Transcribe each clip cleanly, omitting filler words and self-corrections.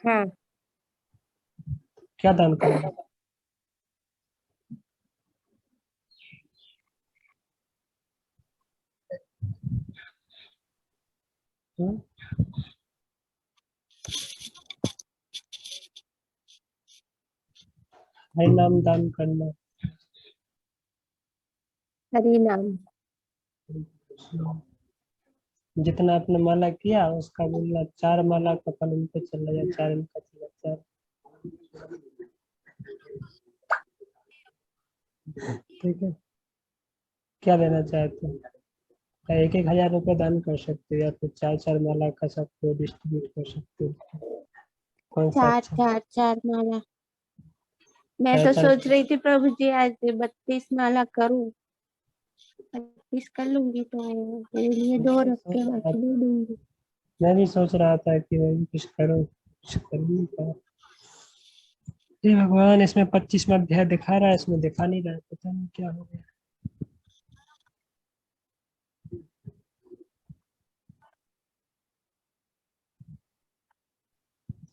हाँ। क्या दान करना है? हम्म? हरि नाम दान करना। हरि नाम। जितना आपने माला किया उसका बोलना 4 माला का फल इन पे चला जाए, 4 इनका चला जाए। ठीक है, क्या देना चाहते हैं? क्या 1,000 रुपये दान कर सकते हो या फिर 4 माला का सबको डिस्ट्रीब्यूट कर सकते हो? कौन सा चार अच्छा? चार चार माला। मैं तो 4 सोच रही थी प्रभु जी आज 32 माला करूं। 32 कर लूंगी तो मेरे लिए 2 रख के बाकी दे दूंगी। मैं भी सोच रहा था कि मैं भी कुछ करूं, कुछ कर नहीं पाया। हे भगवान, इसमें 25वां अध्याय दिखा रहा है, इसमें दिखा नहीं रहा है, पता नहीं क्या हो गया।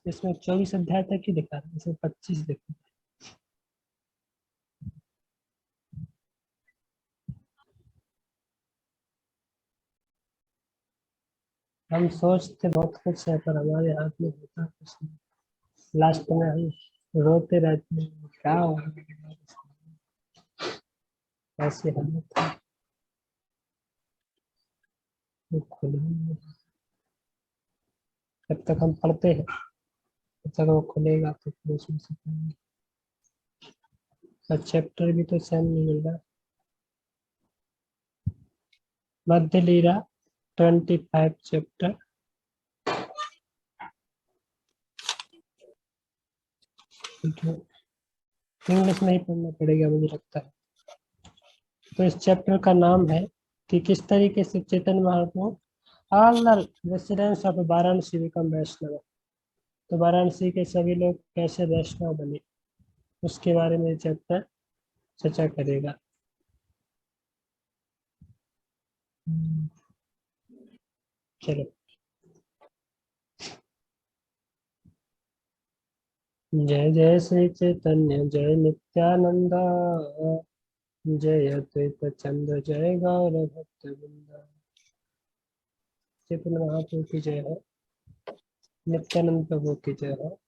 इसमें 24 अध्याय तक ही दिखा रहा है, इसमें 25 दिखा रहा है। हम सोचते बहुत कुछ है पर हमारे हाथ में होता कुछ नहीं। लास्ट में हम रोते रहते हैं, क्या हो रहा है? ऐसी हालत है, वो खुल ही नहीं। जब तक हम पढ़ते हैं तब तक वो खुलेगा तो फिर उसमें से पढ़ेंगे। और चैप्टर भी तो सेम नहीं मिल रहा। मध्य लीला 25 चैप्टर। ठीक है, इंग्लिश में ही पढ़ना पड़ेगा मुझे लगता है। तो इस चैप्टर का नाम है कि किस तरीके से Chaitanya Mahaprabhu all the residents of Varanasi become Vaishnav. तो वाराणसी के सभी लोग कैसे वैष्णव बने, उसके बारे में चैप्टर चर्चा करेगा। चलो, जय जय श्री चैतन्य जय नित्यानंद, जय अद्वैत चंद्र जय गौर भक्त वृंद। चैतन्य महाप्रभु की जय हो, नित्यानंद प्रभु की जय हो,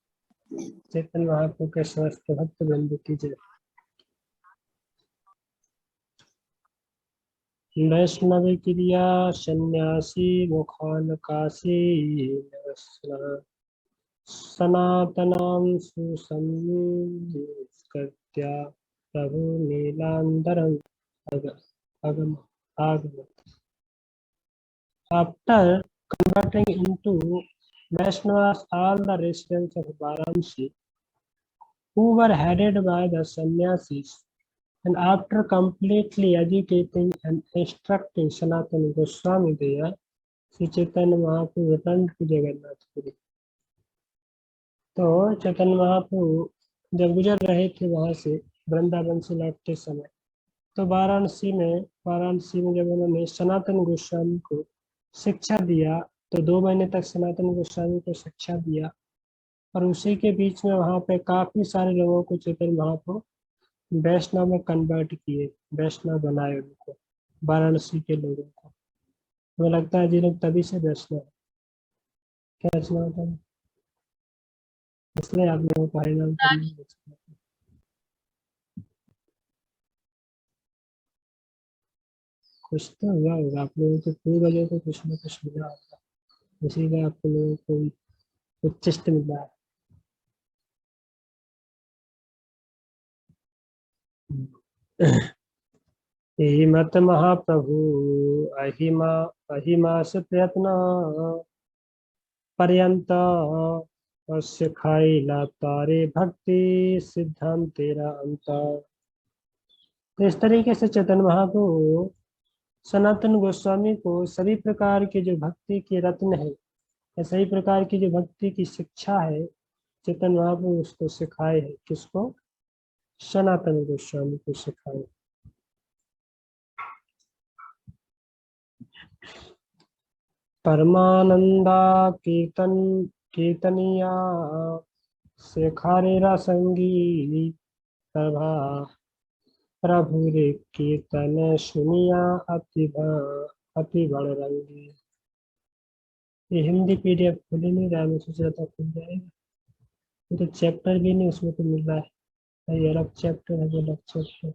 चैतन्य महाप्रभु के समस्त भक्त वृंद की जय। वैष्णव क्रिया सन्यासी मुखान काशी सनातनां सुसंस्कृत्य प्रभु नीलांबरं agam agam. After converting into Vaishnavas, all the residents of Varanasi, who were headed by the sannyasis, and after completely educating and instructing Sanatana Goswami there, Sri Chaitanya Mahaprabhu returned to Jagannath Puri. तो चैतन्य महाप्रभु जब गुजर रहे थे वहां से वृंदावन से लौटते समय, तो वाराणसी में जब उन्होंने सनातन गोस्वामी को शिक्षा दिया, तो 2 महीने तक सनातन गोस्वामी को शिक्षा दिया। और उसी के बीच में वहां पे काफी सारे लोगों को चैतन्य महाप्रभु वैष्णव में कन्वर्ट किए, वैष्णव बनाए उनको, वाराणसी के लोगों को। मुझे लगता है जी लोग तभी से वैष्णव हैं। क्या सुना होता है, इसलिए आप लोगों को हरिनाम करना चाहिए। कुछ तो हुआ होगा आप लोगों के पूर्वजों को, कुछ ना कुछ मिला होगा, इसीलिए आप लोगों को उच्चिष्ट मिला है। मत महाप्रभु अहिमा अहिमास प्रयत्न पर्यंत अस्य खाइला तारे भक्ति सिद्धांत तेरा अंत। तो इस तरीके से चैतन्य महाप्रभु सनातन गोस्वामी को सभी प्रकार के जो भक्ति के रत्न है या सभी प्रकार की जो भक्ति की शिक्षा है, चैतन्य महाप्रभु उसको सिखाए है। किसको? सनातन गोस्वामी को सिखाए। परमानंदा कीर्तन कीर्तनिया शेखारे संगी प्रभा प्रभु रे कीर्तन सुनिया अति बड़ रंगी। ये हिंदी पीडीएफ खुल ही नहीं रहा है, मैं सोच रहा था खुल जाएगा। ये तो चैप्टर भी नहीं उसमें तो मिल रहा है, ये अलग चैप्टर है, ये अलग chapter.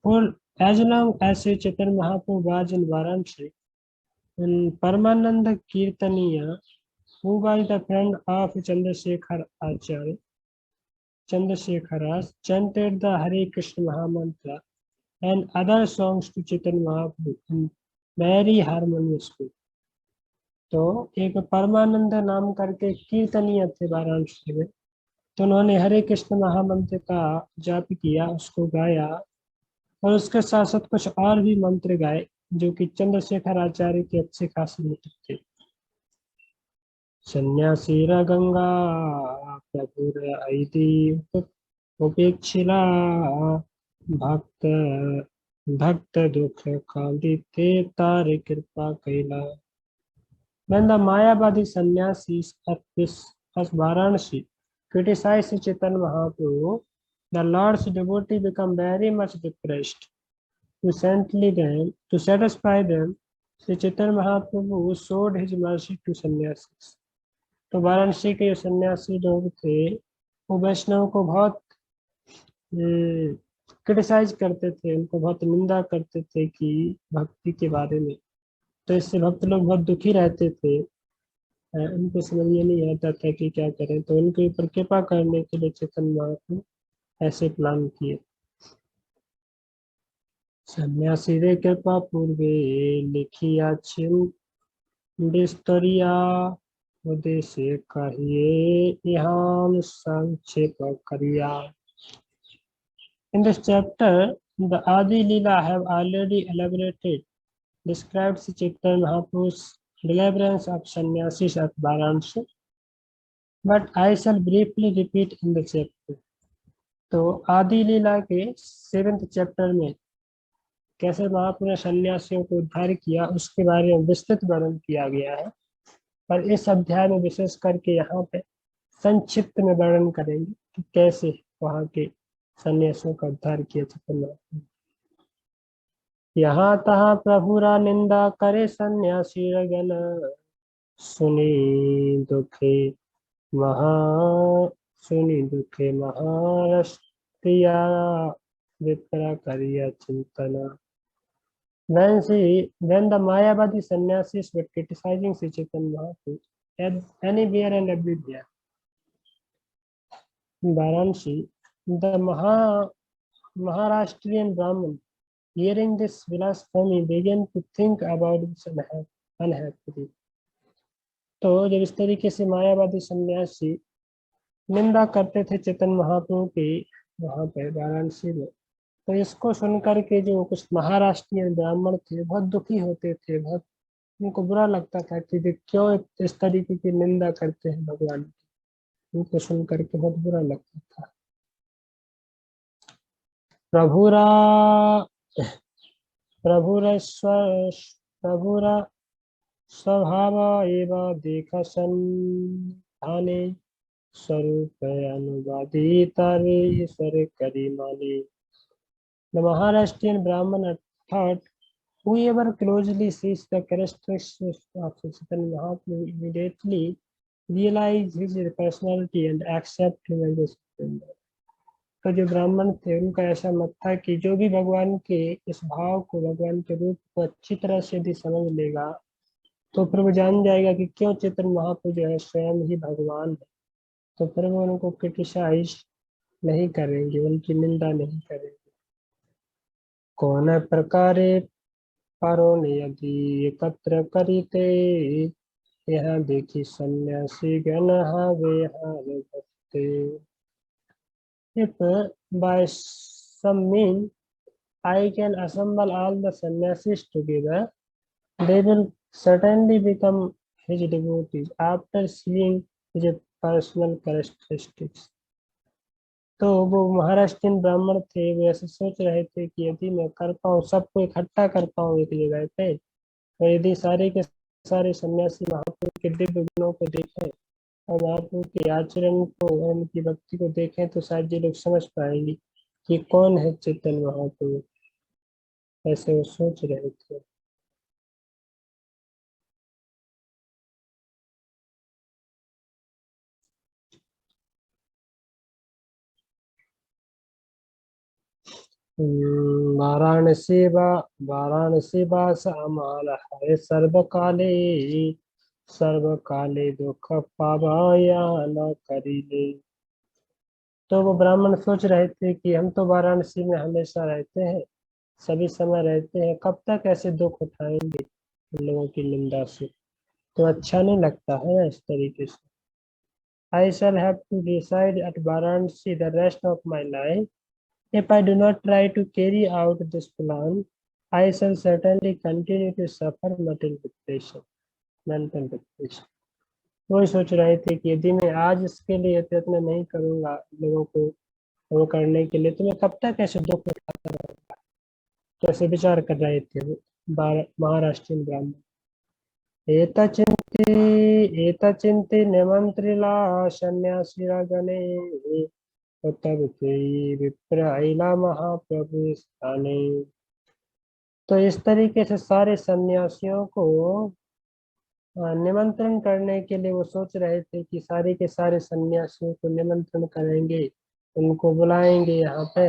For as long as Sri Chaitanya Mahaprabhu was in Varanasi, and Paramananda Kirtaniya, who was the friend of Chandrasekhar Acharya, Chandrasekharas, chanted the Hare Krishna Mahamantra and other songs to Chaitanya Mahaprabhu in very harmonious way. तो एक परमानंद नाम करके कीर्तनीय थे वाराणसी में, तो उन्होंने हरे कृष्ण महामंत्र का जाप किया, उसको गाया और उसके साथ साथ कुछ और भी मंत्र गाए जो कि चंद्रशेखर आचार्य के अच्छे खासे मित्र थे। सन्यासी गंगा प्रभुर ऐति उपेक्षिला भक्त भक्त दुख कांदिते तारे कृपा कैला। When the Mayavadi sannyasis of Varanasi criticized Sri Chaitanya Mahaprabhu, the Lord's devotee become very much depressed. To satisfy them, Sri Chaitanya Mahaprabhu showed his mercy to sannyasis. तो वाराणसी के सन्यासी लोग थे, वो वैष्णव को बहुत क्रिटिसाइज करते थे, उनको बहुत निंदा करते थे कि भक्ति के बारे में। तो इससे भक्त लोग बहुत दुखी रहते थे, उनको समझ में नहीं आता था कि क्या करें। तो उनके ऊपर कृपा करने के लिए चैतन्य महाप्रभु ऐसे प्लान किए। सन्यासी रे कृपा पूर्वे लिखिया छिंदिस्तरिया उद्देश्य कहिए यहाँ संक्षेप करिया। In this chapter, the Adi Leela have already elaborated described Sri Chaitanya Mahaprabhu's deliverance of sannyasis at Varanasi, but I shall briefly repeat in the chapter. तो आदि लीला के 7th चैप्टर में कैसे महाप्रभु ने सन्यासियों को उद्धार किया उसके बारे में विस्तृत वर्णन किया गया है, पर इस अध्याय में विशेष करके यहाँ पे संक्षिप्त में वर्णन करेंगे कि कैसे वहाँ के सन्यासियों का उद्धार किया चैतन्य। यहाँ तहाँ प्रभुरा निंदा करे सन्यासी गण, सुनी दुखे महारष्टिया विप्रा करिया चिंतना। When the Mayavadi sannyasis were criticizing Sri Chaitanya Mahaprabhu anywhere and everywhere in Varanasi, the Maharashtrian Brahmin, hearing this blasphemy, began to think about this unhappily. तो जब इस तरीके से मायावादी सन्यासी निंदा करते थे चैतन्य महाप्रभु की वहां पे वाराणसी में, तो इसको सुनकर के जो कुछ महाराष्ट्रीय ब्राह्मण थे बहुत दुखी होते थे, बहुत उनको बुरा लगता था कि वे क्यों इस तरीके की निंदा करते हैं भगवान की, उनको सुन करके बहुत बुरा लगता था। प्रभुरा स्वभाव एवं देखा संधाने स्वरूप अनुवादी तारे ईश्वर करी माने। The Maharashtrian Brahman thought, whoever closely sees the characteristics of Chaitanya Mahaprabhu immediately realize his personality and accept him as a supreme Lord. तो जो ब्राह्मण थे उनका ऐसा मत था कि जो भी भगवान के इस भाव को, भगवान के रूप को अच्छी तरह से यदि समझ लेगा तो फिर वो जान जाएगा कि क्यों चैतन्य महाप्रभु जो है स्वयं ही भगवान है। तो फिर वो उनको क्रिटिसाइज नहीं करेंगे, उनकी निंदा नहीं करेंगे। कौन प्रकारे पारो ने यदि एकत्र करीते, यहाँ देखी सन्यासी गण हावे हार भक्ते। If by some means I can assemble all the sannyasis together, they will certainly become his devotees after seeing his personal characteristics. तो वो महाराष्ट्रीयन ब्राह्मण थे, वो ऐसे सोच रहे थे कि यदि मैं कर पाऊँ, सबको इकट्ठा कर पाऊँ एक जगह पे, और यदि सारे के सारे सन्यासी महाप्रभु के दिव्य गुणों को देखें और महाप्रभु के आचरण को और उनकी भक्ति को देखें तो शायद ये लोग समझ पाएंगे कि कौन है चैतन्य महाप्रभु। ऐसे वो सोच रहे थे। वाराणसी वास अमाल है सर्वकाले सर्वकाले दुख पावाया न करीले। तो वो ब्राह्मण सोच रहे थे कि हम तो वाराणसी में हमेशा रहते हैं, सभी समय रहते हैं, कब तक ऐसे दुख उठाएंगे उन लोगों की निंदा से। तो अच्छा नहीं लगता है ना इस तरीके से। I shall have to reside at Varanasi the rest of my life. If I do not try to carry out this plan, I shall certainly continue to suffer mental depression. वही सोच रहे थे कि यदि मैं आज इसके लिए प्रयत्न नहीं करूंगा लोगों को वो करने के लिए, तो मैं कब तक ऐसे दुख उठाता रहूंगा। तो ऐसे विचार कर रहे थे वो महाराष्ट्रीयन ब्राह्मण। एतचिन्ति निमन्त्रिला सन्यासीगणे तब ते विप्र अइला महाप्रभु स्थाने। तो इस तरीके से सारे सन्यासियों को निमंत्रण करने के लिए वो सोच रहे थे कि सारे के सारे सन्यासियों को निमंत्रण करेंगे, उनको बुलाएंगे यहाँ पे।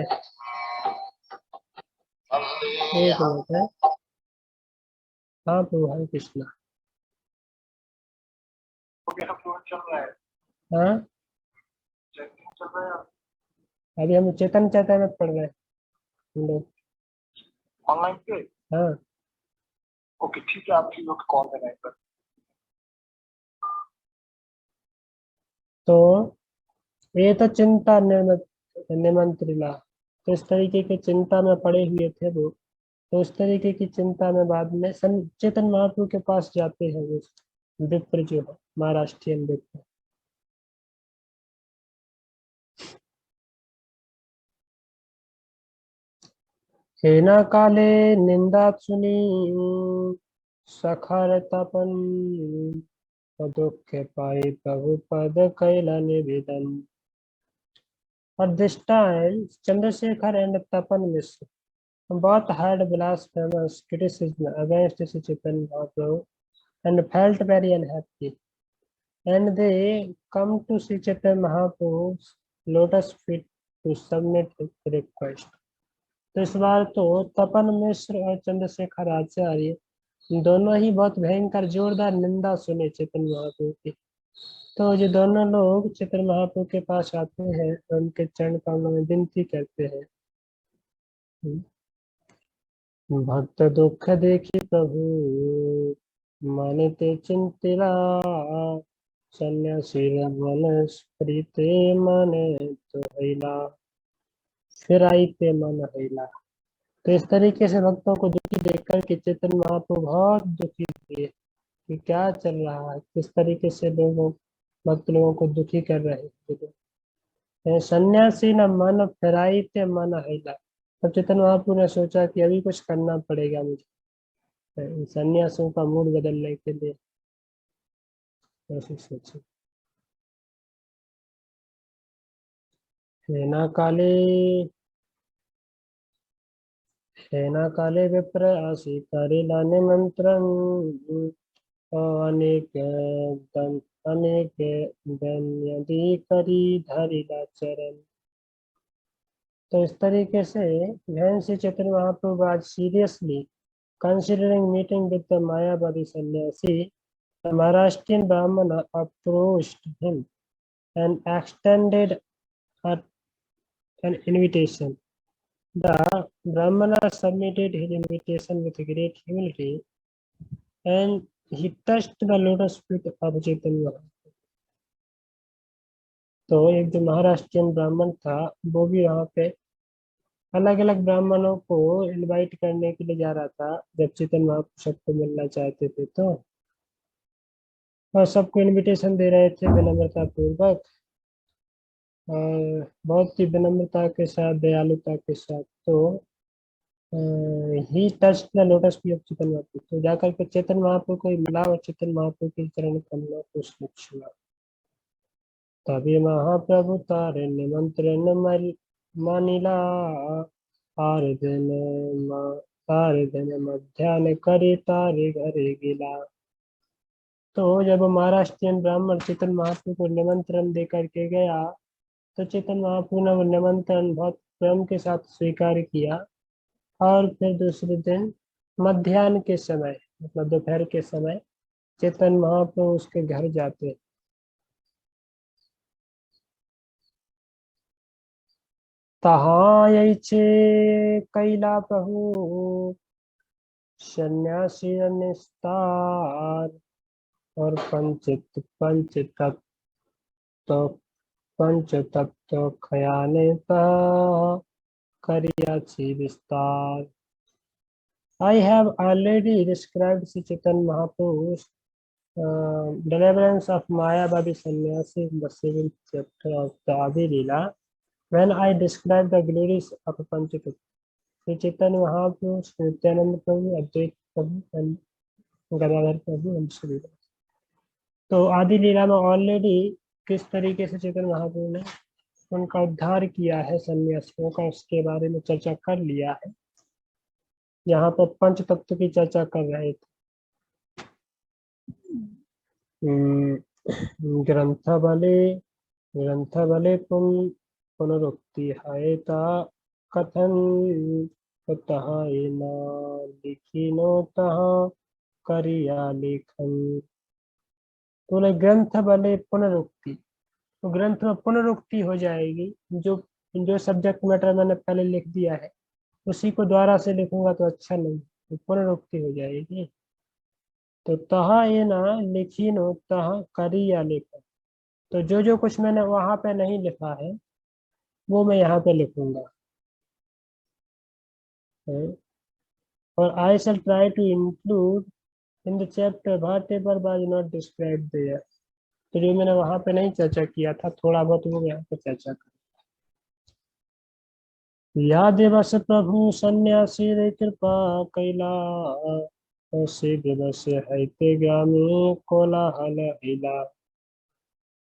एक मिनट है। हाँ प्रभु हरे कृष्णा। हाँ अभी हम चेतन चैतन्य पढ़ रहे हैं हम लोग ऑनलाइन पे। हाँ ओके ठीक है, आप लोग कॉल में रहें। तो ये तो चिंता निमंत्रिला, तो इस तरीके की चिंता में पड़े हुए थे वो। तो इस तरीके की चिंता में बाद में चेतन महाप्रभु के पास जाते हैं वो विप्र जो है महाराष्ट्रियन विप्र। हेना काले निंदा सुनी सखर तपन दुख पाई प्रभु पद कैला निवेदन। At this time, Chandrasekhar and Tapan Mishra both had blasphemous criticism against Sri Chaitanya Mahaprabhu and felt very unhappy. And they come to Sri Chaitanya Mahaprabhu's lotus feet to submit his request. तो इस बार तो तपन मिश्र और चंद्रशेखर आचार्य दोनों ही बहुत भयंकर जोरदार निंदा सुने चैतन्य महाप्रभु की। तो जो दोनों लोग चैतन्य महाप्रभु के पास आते हैं और उनके चरण कमलों में विनती करते हैं। भक्त दुख देखी प्रभु मानते चिंतिला सन्यासी मन प्रीते मन तो हैला फिर आई पे मन हैला। तो इस तरीके से भक्तों को दुखी देखकर के चैतन्य महाप्रभु बहुत दुखी हुए कि क्या चल रहा है, किस तरीके से लोगों भक्त लोगों को दुखी कर रहे थे। सन्यासी न मन फिराई ते मन हैला। तब चैतन्य महाप्रभु ने सोचा कि अभी कुछ करना पड़ेगा मुझे सन्यासियों का मूड बदलने के लिए। ऐसे सोचे हेना काले विप्र आशी करेला निमंत्रण अनेक दन अनेक दन्यदी करी धरिला चरण। तो इस तरीके से when Sri Chaitanya Mahaprabhu was seriously considering meeting with the Mayavadi sannyasi, the Maharashtrian Brahmana approached him and extended an invitation. The Brahmana submitted his invitation with great humility and he touched the lotus feet of Chaitanya Mahaprabhu. तो एक जो महाराष्ट्रियन ब्राह्मण था वो भी वहाँ पे अलग अलग ब्राह्मणों को इनवाइट करने के लिए जा रहा था जब चैतन्य महाप्रभु सबको मिलना चाहते थे। तो और सबको इनविटेशन दे रहे थे विनम्रता पूर्वक और बहुत ही विनम्रता के साथ दयालुता के साथ। तो he touch the lotus feet of Chaitanya Mahaprabhu, तो जाकर के चेतन महाप्रभु को मिला और चेतन महाप्रभु के चरण कमलों को उसने छुआ। तभी महाप्रभु तारे निमंत्रण मानिला, तारे दिन मध्यान्ह करे तारे घरे गिला। तो जब महाराष्ट्रियन ब्राह्मण चेतन महाप्रभु को निमंत्रण दे करके गया तो चेतन महाप्रभु ने वो निमंत्रण बहुत प्रेम के साथ स्वीकार किया और फिर दूसरे दिन मध्याह्न के समय मतलब दोपहर के समय चेतन महाप्रभु उसके घर जाते। तहाँ यही कैला प्रभु सन्यासी निस्तार, और पंच तत्व खयाने करिया छी विस्तार। I have already described Sri Chaitanya Mahaprabhu's deliverance of Mayavadi sannyasi in the 7th chapter of the Adi Leela, when I described the glories of Panchatattva. Sri Chaitanya Mahaprabhu, Sri Nityananda Prabhu, Advaita Prabhu, and Gadadhar Prabhu and Sri Rama. तो आदि लीला में already किस तरीके से चैतन्य महाप्रभु ने उनका उद्धार किया है सन्यासियों का, उसके बारे में चर्चा कर लिया है। यहाँ पर पंच तत्व की चर्चा कर रहे थे। ग्रंथ बले पुनरुक्ति है कथन लिखिनो तहाँ करिया लेखन। तो ग्रंथ बले पुनरुक्ति, तो ग्रंथ में पुनरुक्ति हो जाएगी। जो सब्जेक्ट मैटर मैंने पहले लिख दिया है उसी को द्वारा से लिखूंगा तो अच्छा नहीं, तो पुनरुक्ति हो जाएगी। तो तहा ये ना लिखी नो तहा करी या लेखा, तो जो कुछ मैंने वहां पे नहीं लिखा है वो मैं यहाँ पे लिखूंगा। और I shall try to include in the chapter whatever was not described there, तो जो मैंने वहां पे नहीं चर्चा किया था थोड़ा बहुत वो यहाँ पे चर्चा कर। या दिवस प्रभु सन्यासी रे कृपा कैला, से दिवस है ग्रामी कोलाहल हिला।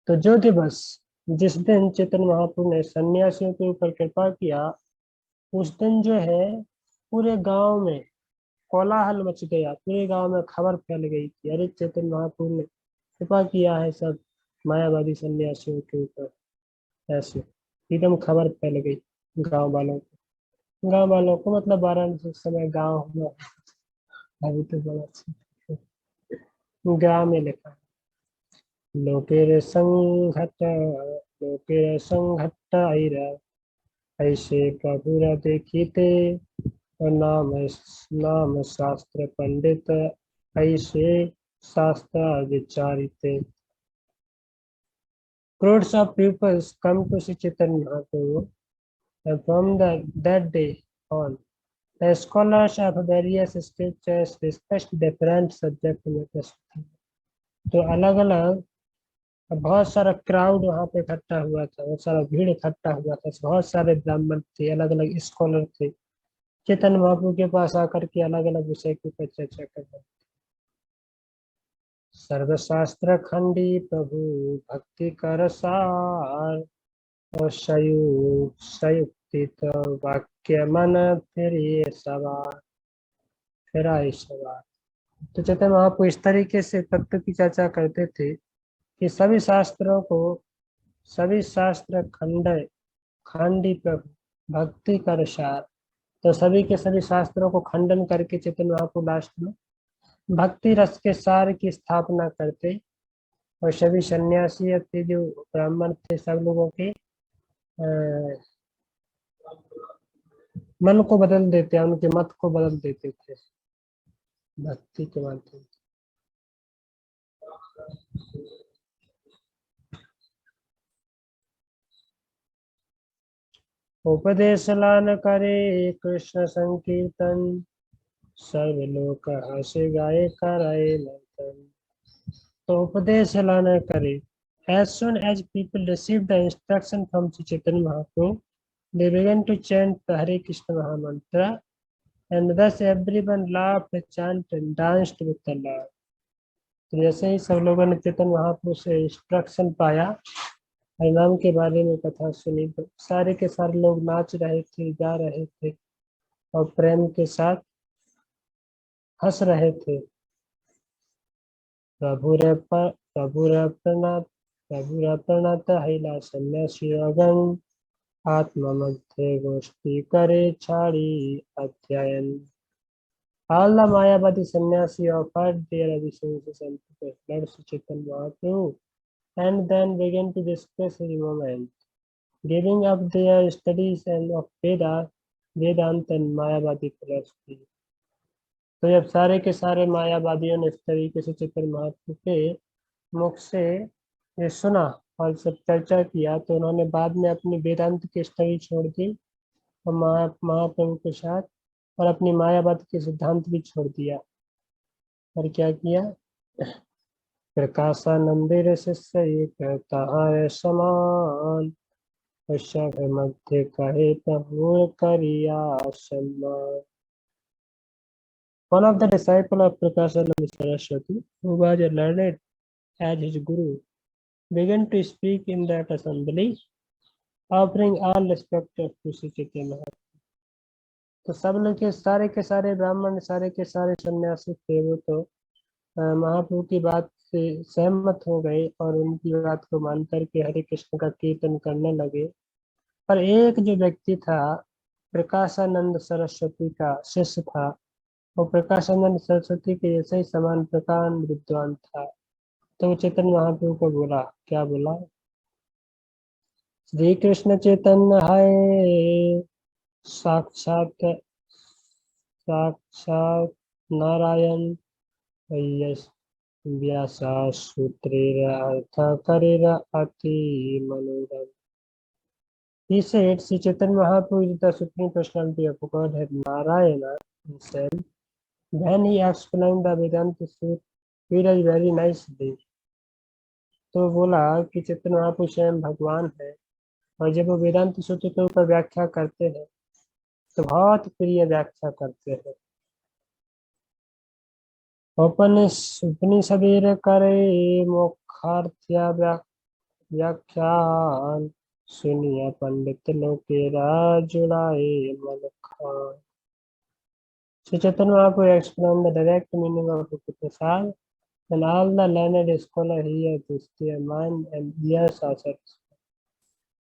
तो जो दिवस जिस दिन चेतन महाप्रभु ने सन्यासियों के ऊपर कृपा किया उस दिन जो है पूरे गांव में कोलाहल मच गया, पूरे गांव में खबर फैल गई कि अरे चेतन महाप्रभु ने कृपा किया है सब मायावादी सन्यासियों के ऊपर। ऐसे एकदम खबर फैल गई गांव वालों को मतलब वाराणसी समय गांव हुआ, अभी तो बड़ा गांव में लिखा लोकेर संघट आईरा, ऐसे प्रभुरा देखीते और नाम शास्त्र पंडित, ऐसे शास्त्र विचारिते। Crowds of pupils come to Sri Chaitanya Mahaprabhu, and from that day on, the scholars of various scriptures discussed different subject matters. तो अलग अलग बहुत सारा क्राउड वहाँ पे इकट्ठा हुआ था, बहुत सारा भीड़ इकट्ठा हुआ था, बहुत सारे ब्राह्मण थे, अलग अलग स्कॉलर थे, चेतन महाप्रभु के पास आकर के अलग अलग विषय के ऊपर चर्चा कर रहे थे। सर्वशास्त्र खंडी प्रभु भक्ति कर सार, और संयुक्तित वाक्य मन फिर सवार। तो चेतन महाप्रभु इस तरीके से तत्व की चर्चा करते थे कि सभी शास्त्र खंडी प्रभु भक्ति कर सार, तो सभी के सभी शास्त्रों को खंडन करके चेतन महाप्रभु लास्ट में भक्ति रस के सार की स्थापना करते और सभी सन्यासी थे जो ब्राह्मण थे सब लोगों के मन को बदल देते, उनके मत को बदल देते थे भक्ति के माध्यम से। उपदेश लान करे कृष्ण संकीर्तन, सर्व लोक हसे गाये कराए नर्तन। तो उपदेश लाना करे, as soon as people received the instruction from Chaitanya Mahaprabhu, they began to chant the Hare Krishna Maha Mantra and thus everyone laughed, chanted, and danced with the Lord. तो जैसे ही सब लोगों ने चेतन महाप्रभु से इंस्ट्रक्शन पाया, हरिनाम के बारे में कथा सुनी, तो सारे के सारे लोग नाच रहे थे, गा रहे थे और प्रेम के साथ हंस रहे थे। प्रभुरप्रणात हिला सन्यासीगण आत्ममध्ये गोष्ठी करे छाड़ी अध्ययन। All the Mayavadi sannyasi offered their obeisances unto the Lord Chaitanya Mahaprabhu and then began to discuss the moment, giving up their studies and of Vedanta and Mayavadi philosophy. तो जब सारे के सारे मायावादियों ने इस तरीके से चैतन्य महाप्रभु के मुख से ये सुना और सब चर्चा किया, तो उन्होंने बाद में अपनी वेदांत की स्टडी छोड़ दी और महाप्रभु के साथ और अपनी मायावाद के सिद्धांत भी छोड़ दिया। और क्या किया? प्रकाशानंद शिष्य एक ताहार समान मध्य कहे तहूर करिया सम्मान। One of the disciples of Prakashananda Saraswati, who was learned as his guru, began to speak in that assembly, offering all respect to Sri Chaitanya Mahaprabhu. तो सब लोग के सारे ब्राह्मण, सारे के सारे सन्यासी थे, वो तो महाप्रभु की बात से सहमत हो गए और उनकी बात को मान करके हरे कृष्ण का कीर्तन करने लगे। पर एक जो व्यक्ति था, प्रकाशानंद सरस्वती का शिष्य था, वो प्रकाशानंद सरस्वती के जैसे ही समान प्रकांड विद्वान था, तो वो चैतन्य महाप्रभु को बोला, क्या बोला? श्री कृष्ण चैतन्य है साक्षात नारायण व्यासा सूत्रेर अर्थ करेर अति मनोरम। He said, Sri Chaitanya Mahaprabhu is the Supreme Personality of Godhead, Narayana himself. When he explained the Vedanta Sutra, it was very nicely. तो बोला कि चैतन्य महाप्रभु स्वयं भगवान है और जब वो वेदांत सूत्र के ऊपर व्याख्या करते हैं तो बहुत प्रिय व्याख्या करते हैं। उपनिषदेर करे मोक्षार्थ्या व्याख्यान सुनिया पंडित लोकेरा जुड़ाए मन Khan. Sri Chaitanya Mahaprabhu explained the direct meaning of Upanishad, and all the learned scholars here to their mind and ears are satisfied.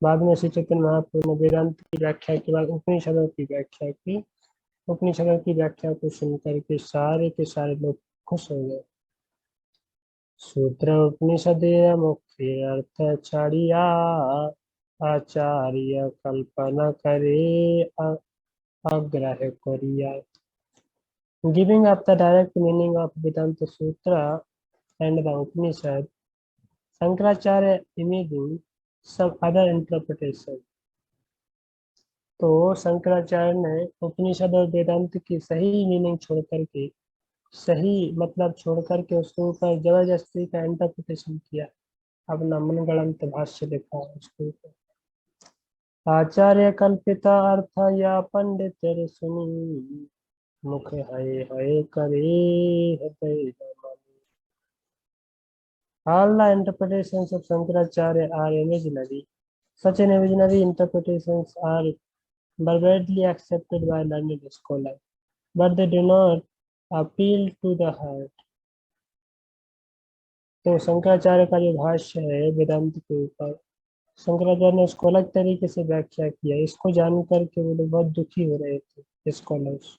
बाद में श्री चैतन्य महाप्रभु ने वेदांत की व्याख्या के बाद उपनिषदों की व्याख्या की। उपनिषदों की व्याख्या को सुनकर के सारे लोग खुश हो गए। सूत्र उपनिषदे मुख्य अर्थ छाड़िया आचार्य कल्पना करे आग्रह करिया। Giving up the direct meaning of Vedanta Sutra and the Upanishad, Shankaracharya imagined some other interpretation. तो शंकराचार्य ने उपनिषद और वेदांत की सही मीनिंग छोड़ करके, सही मतलब छोड़ करके उसके ऊपर जबरदस्ती का इंटरप्रिटेशन किया, अपना मनगढ़ंत भाष्य लिखा उसके ऊपर। आचार्य कल्पिता अर्थ या पंडित सुनी मुख है करे हृदय। All the interpretations of Shankaracharya are imaginary. Such an imaginary interpretations are widely accepted by learned scholars, but they do not appeal to the heart. तो शंकराचार्य का जो भाष्य है वेदांत के ऊपर, शंकराचार्य ने उसको अलग तरीके से व्याख्या किया। इसको जानकर के वो लोग बहुत दुखी हो रहे थे स्कॉलर्स।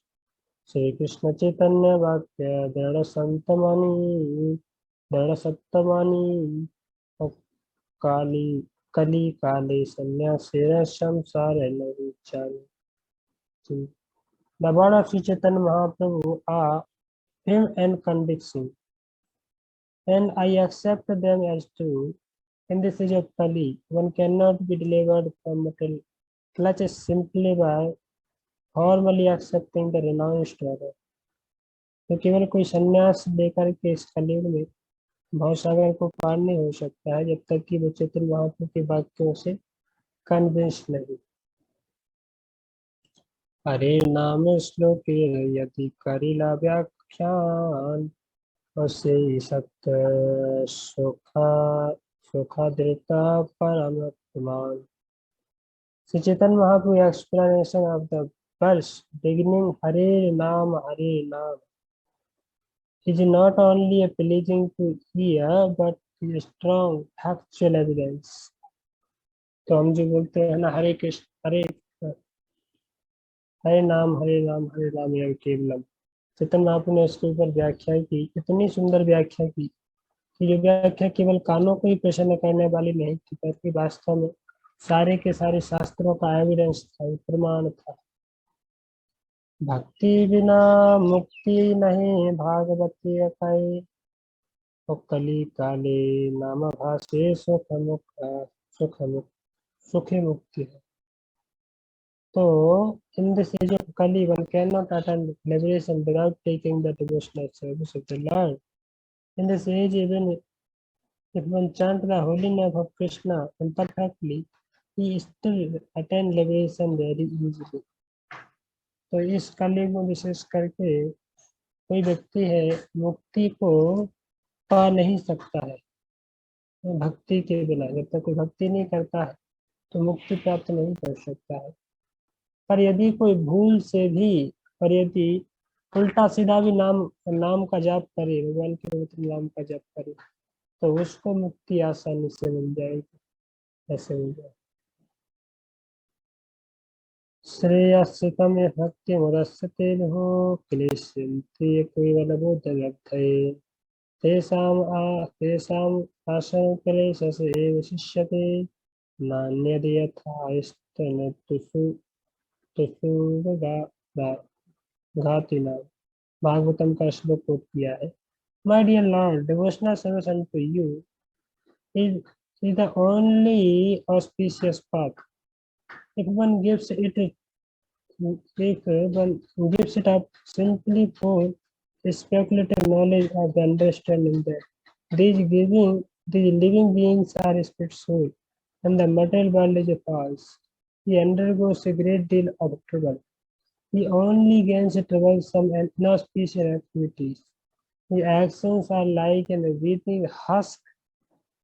श्री कृष्ण चैतन्य वाक्य दृढ़ संतमानी दृढ़ सप्तमानी कली काले संन्यासेन संसार नहीं चाली। The word of Sri Chaitanya Mahaprabhu are firm and convincing, and I accept them as true. In this age of Kali, one cannot be delivered from material clutches simply by formally accepting the renounced order. तो केवल कोई संन्यास लेकर के इस कलयुग में भवसागर को पार नहीं हो सकता है जब तक कि वो चैतन्य महाप्रभु के वाक्यों से कन्विंस नहीं। हरे नाम श्लोके यदि करिला व्याख्यान असे सत्य सुखा परम Sri Chaitanya Mahaprabhu explanation of the verse beginning Hare Nam is not only a pleasing to ear but is a strong factual evidence. तो हम जो बोलते हैं ना हरे कृष्ण हरे नाम यह केवलम। चैतन्य महाप्रभु ने इसके ऊपर व्याख्या की, इतनी सुंदर व्याख्या की कि जो व्याख्या केवल कानों को ही प्रसन्न करने वाली नहीं थी, बल्कि वास्तव में सारे के सारे शास्त्रों का एविडेंस था, प्रमाण था। भक्ति बिना मुक्ति नहीं भागवती अकाई, तो कली काले नाम भाषे सुखी मुक्ति है। तो in this age of Kali, one cannot attain liberation without taking the devotional service of the Lord. In this age, even if one chant the holy name of Krishna imperfectly, he still attain liberation very easily. तो इस कलयुग में विशेष करके कोई व्यक्ति है मुक्ति को पा नहीं सकता है भक्ति के बिना। जब तक कोई भक्ति नहीं करता है तो मुक्ति प्राप्त नहीं कर सकता है। पर यदि कोई भूल से भी, पर यदि उल्टा सीधा भी नाम का जाप करे, भगवान के पवित्र नाम का जाप करे, तो उसको मुक्ति आसानी से मिल जाएगी। ऐसे मिल जाएगी। श्रेयस्सितम भक्ति मुदस्सते हो क्लेशन्ति केवलबोधव्यर्थये तेषाम् आशय क्लेशस्य एव शिष्यते नान्यद् यथा स्तनतुषु घातिना। भागवतम का श्लोक कोट किया है। My dear Lord, devotional service unto you is the only auspicious path. If one gives it up simply for speculative knowledge or the understanding that these living beings are spirit soul and the material world is false, he undergoes a great deal of trouble. He only gains troublesome and inauspicious activities. His actions are like a weeping husk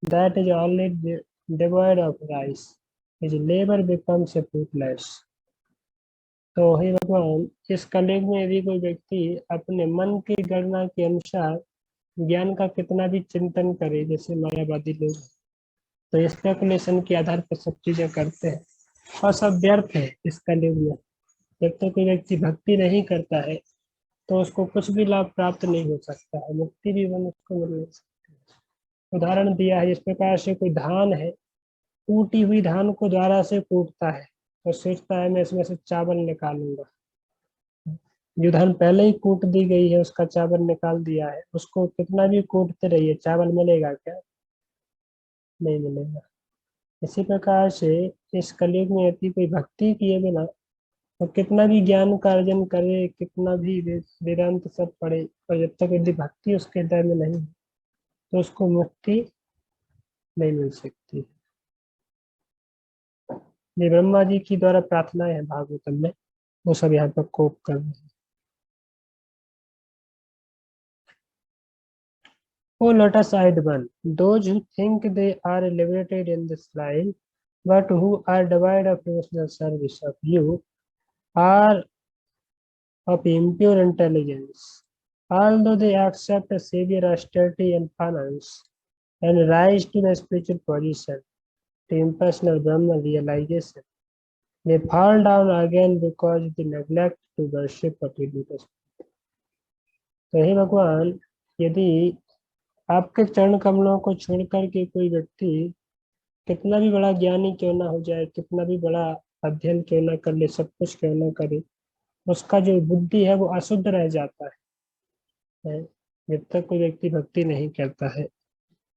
that is only devoid of rice. His labor becomes a fruitless. तो हे भगवान, इस कलयुग में यदि कोई व्यक्ति अपने मन की गणना के अनुसार ज्ञान का कितना भी चिंतन करे, जैसे मायावादी लोग, तो स्पेकुलेशन के आधार पर सब चीजें करते हैं और सब व्यर्थ है इस कलयुग में। जब तक कोई व्यक्ति भक्ति नहीं करता है तो उसको कुछ भी लाभ प्राप्त नहीं हो सकता है, मुक्ति भी उसको मिल नहीं सकती है। उदाहरण दिया है, इस प्रकार से कोई धान है, टूटी हुई धान को द्वारा से कूटता है और सोचता है मैं इसमें से चावल निकालूंगा। जो धान पहले ही कूट दी गई है उसका चावल निकाल दिया है, उसको कितना भी कूटते रहिए, चावल मिलेगा क्या? नहीं मिलेगा। इसी प्रकार से इस कलयुग में यदि कोई भक्ति किए बिना तो कितना भी ज्ञान का अर्जन करे, कितना भी वेदांत सब पढ़े, और जब तक यदि भक्ति उसके हृदय में नहीं तो उसको मुक्ति नहीं मिल सकती। ये ब्रह्मा जी की द्वारा प्रार्थनाएं है भागवतम में, वो सब यहाँ पर कोप कर रहे हैं। Oh, let us side one. Those who think they are liberated in this life, but who are devoid of devotional service of you, are of impure intelligence. Although they accept a severe austerity and penance, and rise to the spiritual position, to impersonal Brahma realization, they fall down again because they neglect to worship or to do the. तो हे भगवान, यदि आपके चरण कमलों को छोड़ करके कोई व्यक्ति कितना भी बड़ा ज्ञानी क्यों ना हो जाए, कितना भी बड़ा अध्ययन क्यों ना कर ले, सब कुछ क्यों ना करे, उसका जो बुद्धि है वो अशुद्ध रह जाता है जब तक कोई व्यक्ति भक्ति नहीं करता है।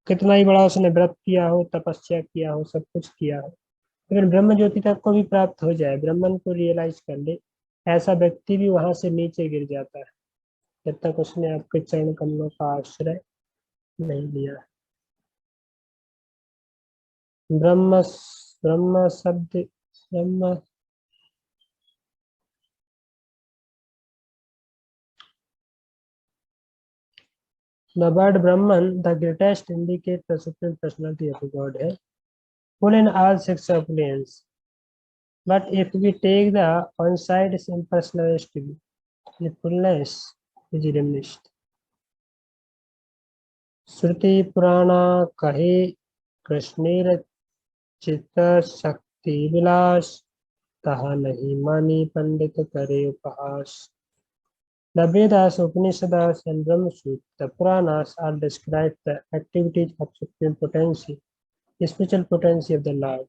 कितना ही बड़ा उसने व्रत किया हो, तपस्या किया हो, सब कुछ किया हो, लेकिन ब्रह्म ज्योति तक को भी प्राप्त हो जाए, ब्रह्मन को रियलाइज कर ले, ऐसा व्यक्ति भी वहां से नीचे गिर जाता है जब तक उसने आपके चरण कमलों का आश्रय नहीं लिया। ब्रह्म शब्द ब्रह्म The word Brahman, the greatest, indicates the supreme personality of Godhead, full in all six appearance. But if we take the on-side impersonalist view, the fullness is diminished. श्रुति पुराणा कहे कृष्णेर चित्त शक्ति विलास तहा नहीं मानी पंडित करे उपहास. The Vedas, Upanishads, and Brahma Sutras, the Puranas all describe the activities of supreme potency, the spiritual potency of the Lord.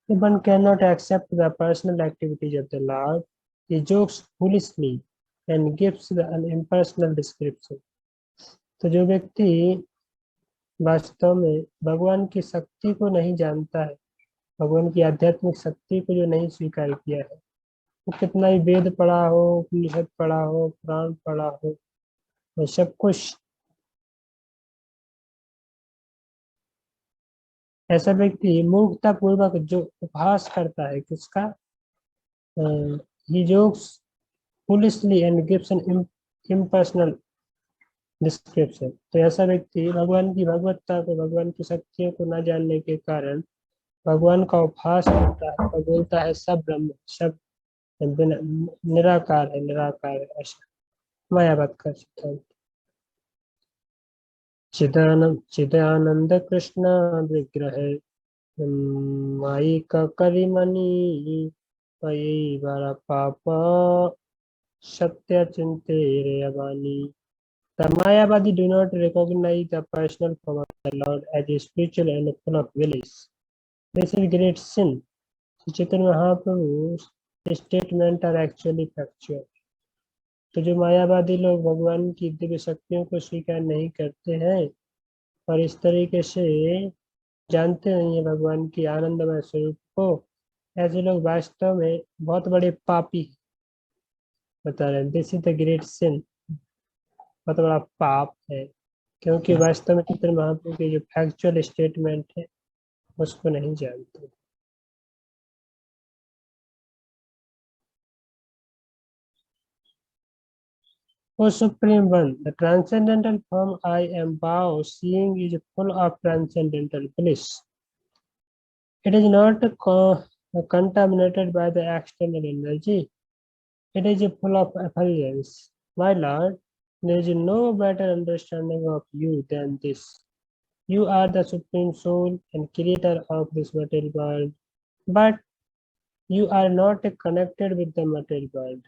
If one cannot accept the personal activities of the Lord, he jokes foolishly and gives an impersonal description. तो जो व्यक्ति वास्तव में भगवान की शक्ति को नहीं जानता है, भगवान की आध्यात्मिक शक्ति को जो नहीं स्वीकार किया है, वो कितना ही वेद पढ़ा हो, उपनिषद पढ़ा हो, पुराण पढ़ा हो, वो सब कुछ, ऐसा व्यक्ति मूर्खता पूर्वक जो उपहास करता है किसका, he jokes foolishly and gives an impersonal description. तो ऐसा व्यक्ति भगवान की भगवत्ता को, भगवान की शक्तियों को न जानने के कारण भगवान का उपहास करता है और बोलता है सब ब्रह्म, सब निराकार है, निराकार है. ऐसा मायावाद का सिद्धांत. चिदानंद कृष्ण विग्रह माई का करिमणि पई बारा पाप सत्य चिंते रे Abani. The Mayavadi do not recognize the personal form of the Lord as spiritual and full of wills. This is great sin. Chaitanya Mahaprabhu's statements are actually factual. तो जो मायावादी लोग भगवान की दिव्य शक्तियों को स्वीकार नहीं करते हैं और इस तरीके से जानते नहीं है भगवान की आनंदमय स्वरूप को, ऐसे लोग वास्तव में बहुत बड़े पापी बता रहे हैं. दिस इज द ग्रेट सिन, बहुत बड़ा पाप है, क्योंकि वास्तव में चैतन्य महाप्रभु के जो फैक्चुअल स्टेटमेंट है उसको नहीं जानते. O Supreme One, the transcendental form I am Bao, seeing is full of transcendental bliss. It is not contaminated by the external energy. It is full of effulgence. My Lord, there is no better understanding of you than this. You are the Supreme Soul and Creator of this material world, but you are not connected with the material world.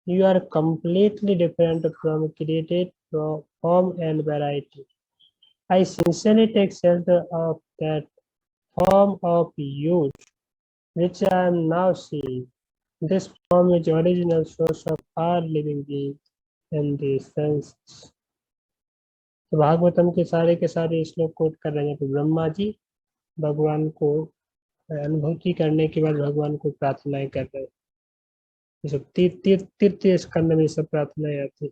You are completely different from created form and variety. I sincerely take shelter of that form of yours, which I am now seeing. This form is the original source of all living beings and the senses. तो भागवतम के सारे श्लोक coat कर रहे हैं. तो ब्रह्मा जी भगवान को अनुभूति करने के बाद भगवान को प्रार्थनाएं कर रहे हैं. तृतीय स्कंद में सब प्रार्थनाएं आती.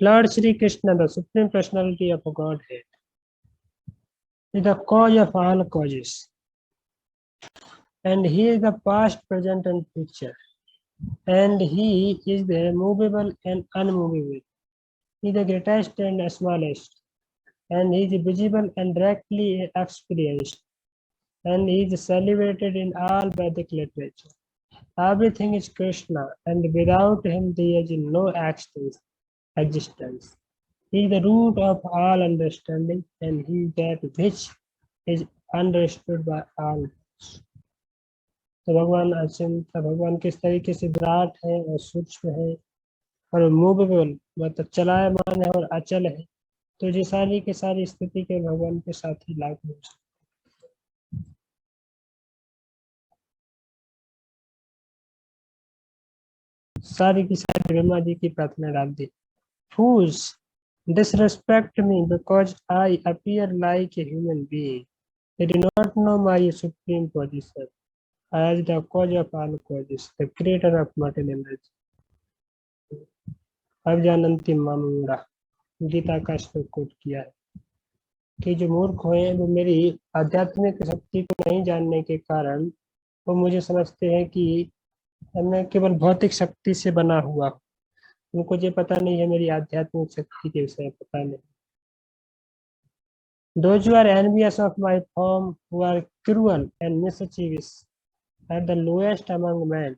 Lord Shri Krishna, the Supreme Personality of Godhead, is the cause of all causes, and He is the past, present, and future, and He is the movable and unmovable. He is the greatest and smallest, and He is visible and directly experienced, and He is celebrated in all Vedic literature. Everything is Krishna, and without Him there is no existence. He is the root of all understanding, and He is that which is understood by all. तो भगवान अचिंत्य, भगवान किस तरीके से विराट है और सूक्ष्म है और मूवेबल मतलब चलायमान है और अचल है, तो ये सारी की सारी स्थिति के भगवान के साथ ही लागू हो सकते. सारी की सारी ब्रह्मा जी की प्रार्थना डाल दी. Fools disrespect me because I appear like a human being. They do not know my supreme position as the cause of all causes, the creator of material energy. अवजानन्ति मामूढ़ा, Gita का श्लोक कोट किया है कि जो मूर्ख हैं वो मेरी आध्यात्मिक शक्ति को नहीं जानने के कारण वो मुझे समझते हैं कि मैं केवल भौतिक शक्ति से बना हुआ, उनको ये पता नहीं है मेरी आध्यात्मिक शक्ति के विषय में पता नहीं। Those who are envious of my form, who are cruel and mischievous, at the lowest among men,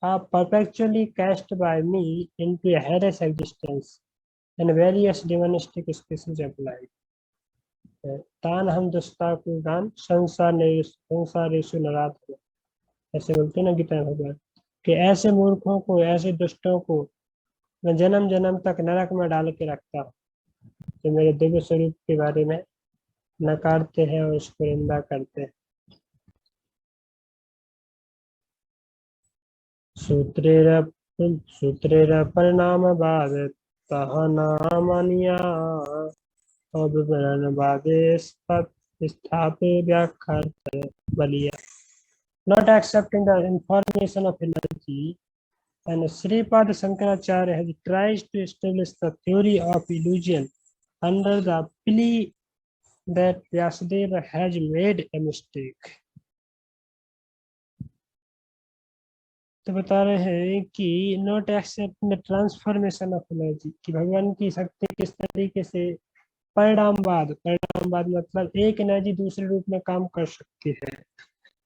are perpetually cast by me into a hellish existence and various demonistic species of life. तान हम दुष्टा को दान संसारेषु नराधम, ऐसे बोलते ना गीता भगवान कि ऐसे मूर्खों को, ऐसे दुष्टों को मैं जन्म जन्म तक नरक में डाल के रखता हूँ, जो मेरे दिव्य स्वरूप के बारे में नकारते हैं और उसको निंदा करते हैं। सूत्रेर परिणामवाद तहनामनिया विवरणवादे स्थापे व्याख्यात Ballia. Not accepting the information of energy, and Sripad Shankaracharya has tried to establish the theory of illusion under the plea that Vyasadeva has made a mistake. तो बता रहे हैं कि not accepting the transformation of energy, कि भगवान की शक्ति किस तरीके से परिणामवाद मतलब एक एनर्जी दूसरे रूप में काम कर सकती है।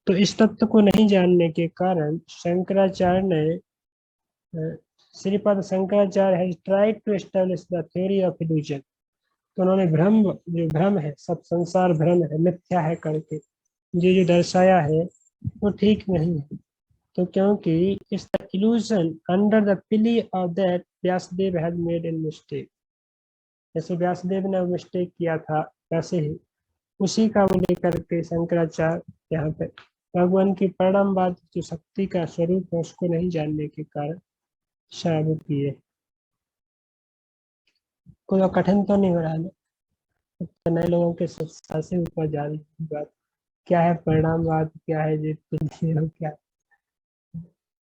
तो इस तत्व को नहीं जानने के कारण शंकराचार्य ने Shripad Shankaracharya has tried to establish the theory of illusion. तो उन्होंने भ्रम, जो भ्रम है, सब संसार भ्रम है, मिथ्या है करके जो दर्शाया है वो ठीक नहीं है। तो क्योंकि इस the illusion under the plea of that Vyasadeva has made a mistake, जैसे व्यासदेव ने मिस्टेक किया था वैसे ही उसी का वो लेकर के शंकराचार्य यहाँ पे भगवान की परिणामवाद जो शक्ति का स्वरूप है उसको नहीं जानने के कारण श्राप किए। कोई कठिन तो नहीं हो रहा है, नए लोगों के सबसे ऊपर जाने की बात क्या है परिणामवाद, क्या है ये क्या